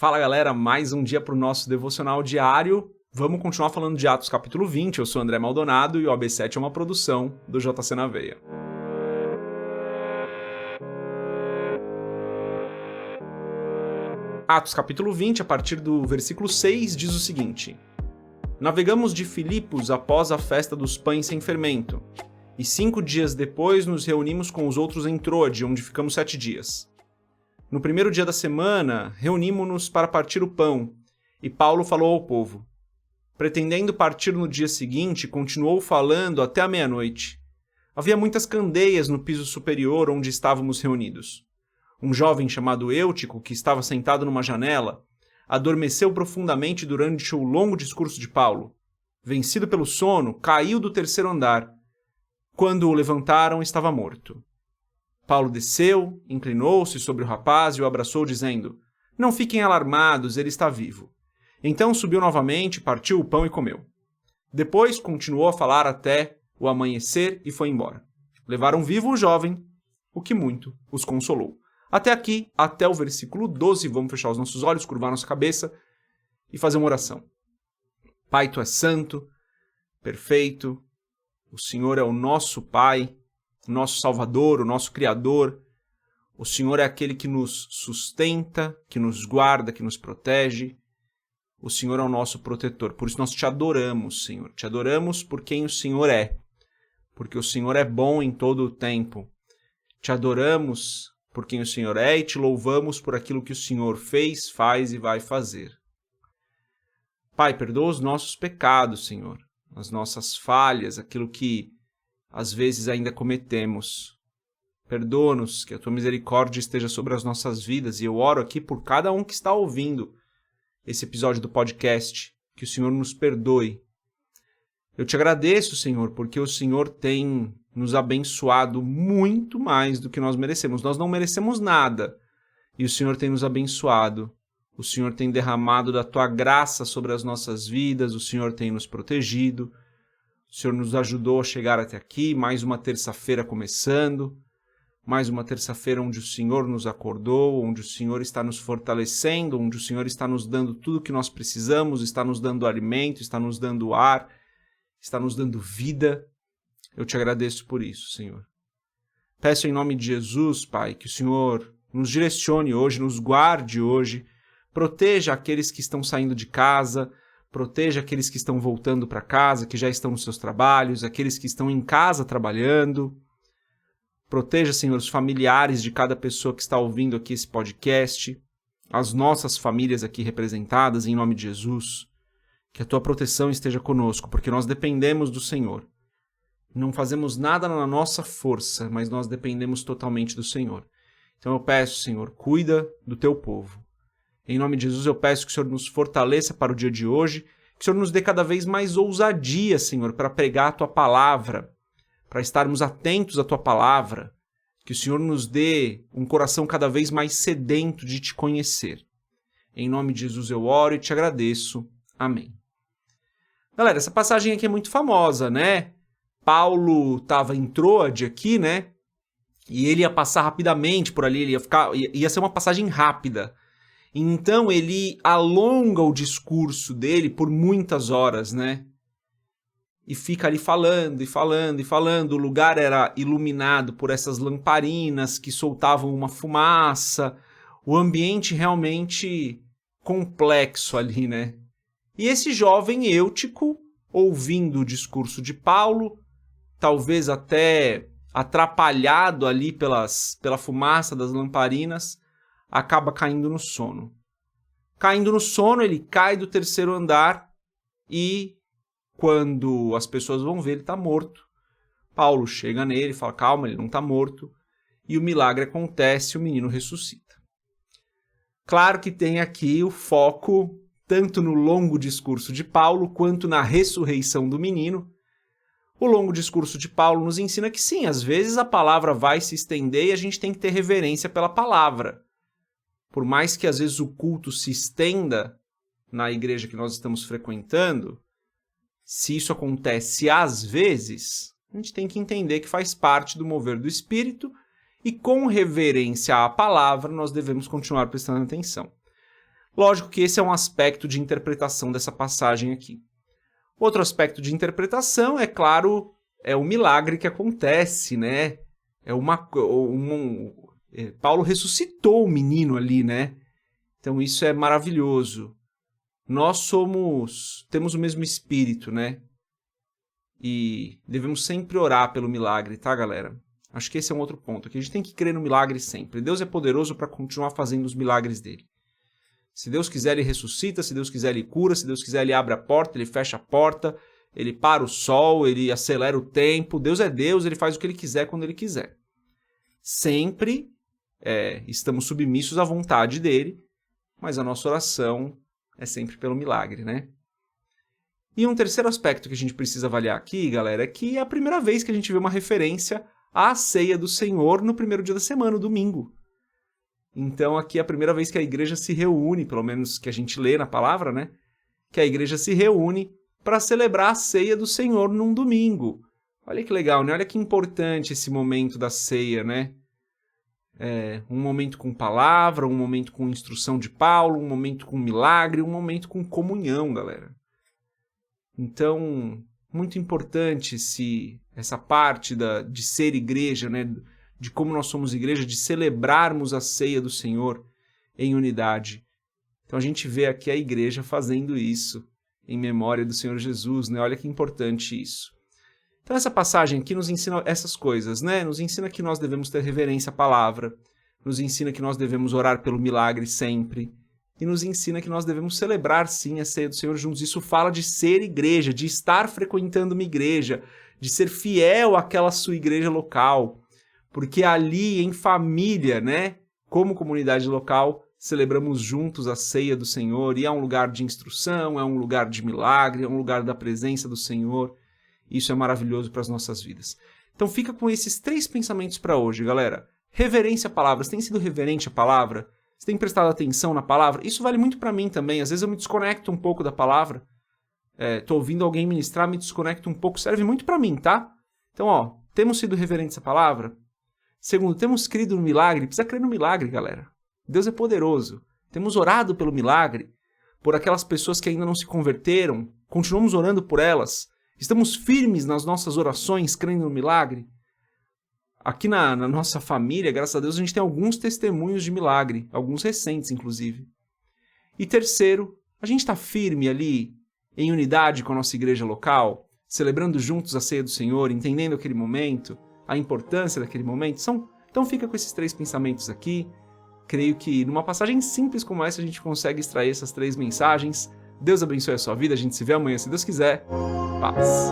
Fala galera, mais um dia para o nosso devocional diário. Vamos continuar falando de Atos capítulo 20, eu sou André Maldonado e o AB7 é uma produção do JC na Veia. Atos capítulo 20, a partir do versículo 6, diz o seguinte: Navegamos de Filipos após a festa dos pães sem fermento, e 5 dias depois nos reunimos com os outros em Troade, onde ficamos 7 dias. No primeiro dia da semana, reunimos-nos para partir o pão, e Paulo falou ao povo. Pretendendo partir no dia seguinte, continuou falando até a meia-noite. Havia muitas candeias no piso superior onde estávamos reunidos. Um jovem chamado Eutico, que estava sentado numa janela, adormeceu profundamente durante o longo discurso de Paulo. Vencido pelo sono, caiu do terceiro andar. Quando o levantaram, estava morto. Paulo desceu, inclinou-se sobre o rapaz e o abraçou, dizendo: Não fiquem alarmados, ele está vivo. Então subiu novamente, partiu o pão e comeu. Depois continuou a falar até o amanhecer e foi embora. Levaram vivo o jovem, o que muito os consolou. Até aqui, até o versículo 12, vamos fechar os nossos olhos, curvar nossa cabeça e fazer uma oração. Pai, Tu és santo, perfeito, o Senhor é o nosso Pai, o nosso Salvador, o nosso Criador. O Senhor é aquele que nos sustenta, que nos guarda, que nos protege. O Senhor é o nosso protetor. Por isso nós Te adoramos, Senhor. Te adoramos por quem o Senhor é. Porque o Senhor é bom em todo o tempo. Te adoramos por quem o Senhor é e Te louvamos por aquilo que o Senhor fez, faz e vai fazer. Pai, perdoa os nossos pecados, Senhor. As nossas falhas, aquilo que às vezes ainda cometemos. Perdoa-nos, que a Tua misericórdia esteja sobre as nossas vidas, e eu oro aqui por cada um que está ouvindo esse episódio do podcast, que o Senhor nos perdoe. Eu Te agradeço, Senhor, porque o Senhor tem nos abençoado muito mais do que nós merecemos. Nós não merecemos nada, e o Senhor tem nos abençoado. O Senhor tem derramado da Tua graça sobre as nossas vidas, o Senhor tem nos protegido. O Senhor nos ajudou a chegar até aqui, mais uma terça-feira começando, mais uma terça-feira onde o Senhor nos acordou, onde o Senhor está nos fortalecendo, onde o Senhor está nos dando tudo o que nós precisamos, está nos dando alimento, está nos dando ar, está nos dando vida. Eu Te agradeço por isso, Senhor. Peço em nome de Jesus, Pai, que o Senhor nos direcione hoje, nos guarde hoje, proteja aqueles que estão saindo de casa, proteja aqueles que estão voltando para casa, que já estão nos seus trabalhos, aqueles que estão em casa trabalhando. Proteja, Senhor, os familiares de cada pessoa que está ouvindo aqui esse podcast, as nossas famílias aqui representadas, em nome de Jesus. Que a Tua proteção esteja conosco, porque nós dependemos do Senhor. Não fazemos nada na nossa força, mas nós dependemos totalmente do Senhor. Então eu peço, Senhor, cuida do Teu povo. Em nome de Jesus, eu peço que o Senhor nos fortaleça para o dia de hoje, que o Senhor nos dê cada vez mais ousadia, Senhor, para pregar a Tua palavra, para estarmos atentos à Tua palavra, que o Senhor nos dê um coração cada vez mais sedento de Te conhecer. Em nome de Jesus eu oro e Te agradeço. Amém. Galera, essa passagem aqui é muito famosa, né? Paulo estava em Troade aqui, né? E ele ia passar rapidamente por ali, ia ser uma passagem rápida. Então ele alonga o discurso dele por muitas horas, né? E fica ali falando e falando e falando. O lugar era iluminado por essas lamparinas que soltavam uma fumaça. O ambiente realmente complexo ali, né? E esse jovem Eutico, ouvindo o discurso de Paulo, talvez até atrapalhado ali pela fumaça das lamparinas, acaba caindo no sono. Caindo no sono, ele cai do terceiro andar e, quando as pessoas vão ver, ele está morto. Paulo chega nele e fala, calma, ele não está morto. E o milagre acontece, o menino ressuscita. Claro que tem aqui o foco, tanto no longo discurso de Paulo, quanto na ressurreição do menino. O longo discurso de Paulo nos ensina que sim, às vezes a palavra vai se estender e a gente tem que ter reverência pela palavra. Por mais que às vezes o culto se estenda na igreja que nós estamos frequentando, se isso acontece às vezes, a gente tem que entender que faz parte do mover do Espírito e com reverência à palavra nós devemos continuar prestando atenção. Lógico que esse é um aspecto de interpretação dessa passagem aqui. Outro aspecto de interpretação, é claro, é o milagre que acontece, né? Paulo ressuscitou o menino ali, né? Então isso é maravilhoso. Nós temos o mesmo espírito, né? E devemos sempre orar pelo milagre, tá, galera? Acho que esse é um outro ponto, que a gente tem que crer no milagre sempre. Deus é poderoso para continuar fazendo os milagres dele. Se Deus quiser, ele ressuscita, se Deus quiser, ele cura, se Deus quiser, ele abre a porta, ele fecha a porta, ele para o sol, ele acelera o tempo. Deus é Deus, ele faz o que ele quiser quando ele quiser. Sempre estamos submissos à vontade dele, mas a nossa oração é sempre pelo milagre, né? E um terceiro aspecto que a gente precisa avaliar aqui, galera, é que é a primeira vez que a gente vê uma referência à ceia do Senhor no primeiro dia da semana, o domingo. Então aqui é a primeira vez que a igreja se reúne, pelo menos que a gente lê na palavra, né? Que a igreja se reúne para celebrar a ceia do Senhor num domingo. Olha que legal, né? Olha que importante esse momento da ceia, né? Um momento com palavra, um momento com instrução de Paulo, um momento com milagre, um momento com comunhão, galera. Então, muito importante essa parte de ser igreja, né? De como nós somos igreja, de celebrarmos a ceia do Senhor em unidade. Então a gente vê aqui a igreja fazendo isso em memória do Senhor Jesus, né? Olha que importante isso. Então essa passagem aqui nos ensina essas coisas, né? Nos ensina que nós devemos ter reverência à palavra, nos ensina que nós devemos orar pelo milagre sempre, e nos ensina que nós devemos celebrar sim a ceia do Senhor juntos. Isso fala de ser igreja, de estar frequentando uma igreja, de ser fiel àquela sua igreja local. Porque ali, em família, né, como comunidade local, celebramos juntos a ceia do Senhor, e é um lugar de instrução, é um lugar de milagre, é um lugar da presença do Senhor. Isso é maravilhoso para as nossas vidas. Então fica com esses 3 pensamentos para hoje, galera. Reverência à palavra. Você tem sido reverente à palavra? Você tem prestado atenção na palavra? Isso vale muito para mim também. Às vezes eu me desconecto um pouco da palavra. Tô ouvindo alguém ministrar, me desconecto um pouco. Serve muito para mim, tá? Então, temos sido reverentes à palavra? Segundo, temos crido no milagre? Precisa crer no milagre, galera. Deus é poderoso. Temos orado pelo milagre, por aquelas pessoas que ainda não se converteram. Continuamos orando por elas. Estamos firmes nas nossas orações, crendo no milagre. Aqui na nossa família, graças a Deus, a gente tem alguns testemunhos de milagre, alguns recentes, inclusive. E terceiro, a gente está firme ali, em unidade com a nossa igreja local, celebrando juntos a ceia do Senhor, entendendo aquele momento, a importância daquele momento. Então fica com esses 3 pensamentos aqui. Creio que numa passagem simples como essa a gente consegue extrair essas 3 mensagens. Deus abençoe a sua vida, a gente se vê amanhã, se Deus quiser. Paz.